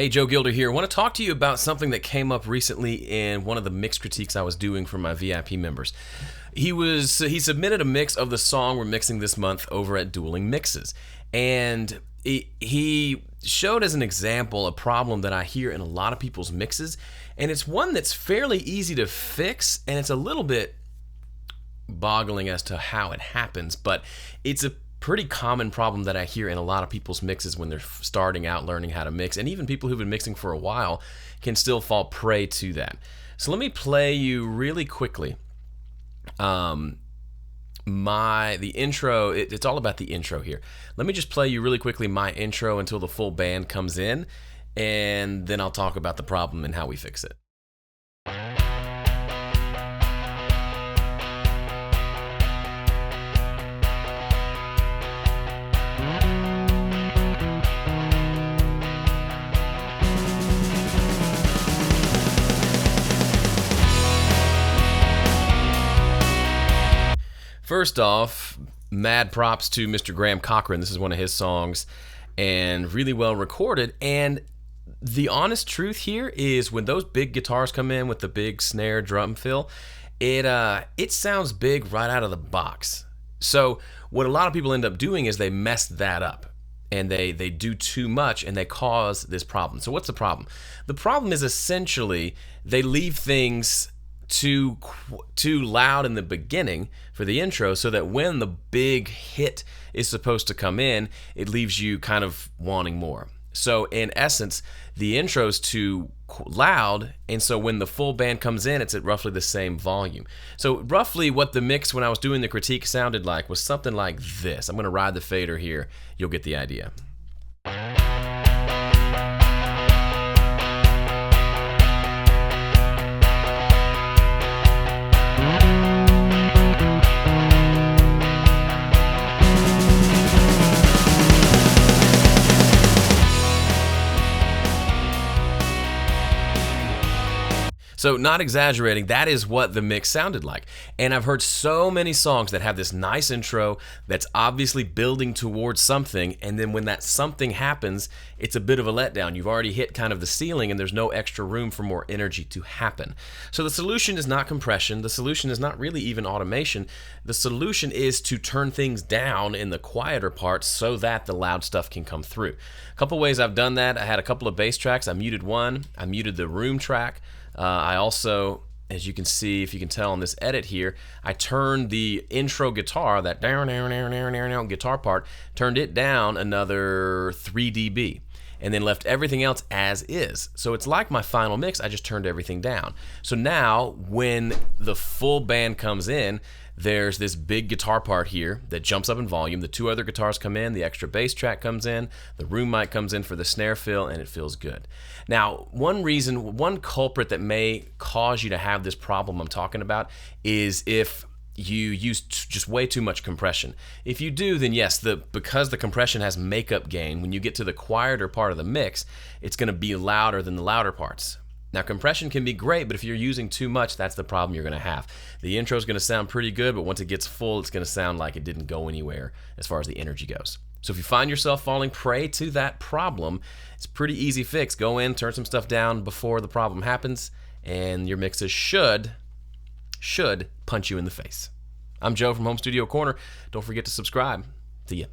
Hey, Joe Gilder here. I want to talk to you about something that came up recently in one of the mix critiques I was doing for my VIP members. He submitted a mix of the song we're mixing this month over at Dueling Mixes, and he showed as an example a problem that I hear in a lot of people's mixes, and it's one that's fairly easy to fix, and it's a little bit boggling as to how it happens, but it's a pretty common problem that I hear in a lot of people's mixes when they're starting out learning how to mix, and even people who've been mixing for a while can still fall prey to that. So let me play you really quickly the intro. It's all about the intro here. Let me just play you really quickly my intro until the full band comes in, and then I'll talk about the problem and how we fix it. First off, mad props to Mr. Graham Cochran. This is one of his songs and really well recorded. And the honest truth here is when those big guitars come in with the big snare drum fill, it sounds big right out of the box. So what a lot of people end up doing is they mess that up. And they do too much, and they cause this problem. So what's the problem? The problem is essentially they leave things too loud in the beginning for the intro, so that when the big hit is supposed to come in, it leaves you kind of wanting more. So in essence, the intro's too loud, and so when the full band comes in, it's at roughly the same volume. So roughly what the mix when I was doing the critique sounded like was something like this. I'm going to ride the fader here. You'll get the idea. So not exaggerating, that is what the mix sounded like. And I've heard so many songs that have this nice intro that's obviously building towards something, and then when that something happens, it's a bit of a letdown. You've already hit kind of the ceiling and there's no extra room for more energy to happen. So the solution is not compression. The solution is not really even automation. The solution is to turn things down in the quieter parts so that the loud stuff can come through. A couple ways I've done that. I had a couple of bass tracks. I muted one. I muted the room track. I also, as you can see, if you can tell on this edit here, I turned the intro guitar, that down guitar part, turned it down another 3 dB, and then left everything else as is. So it's like my final mix, I just turned everything down. So now when the full band comes in, there's this big guitar part here that jumps up in volume. The two other guitars come in, the extra bass track comes in, the room mic comes in for the snare fill, and it feels good. Now, one culprit that may cause you to have this problem I'm talking about is if you use just way too much compression. If you do, then yes, because the compression has makeup gain, when you get to the quieter part of the mix, it's going to be louder than the louder parts. Now, compression can be great, but if you're using too much, that's the problem you're going to have. The intro is going to sound pretty good, but once it gets full, it's going to sound like it didn't go anywhere as far as the energy goes. So if you find yourself falling prey to that problem, it's a pretty easy fix. Go in, turn some stuff down before the problem happens, and your mixes should punch you in the face. I'm Joe from Home Studio Corner. Don't forget to subscribe. See ya.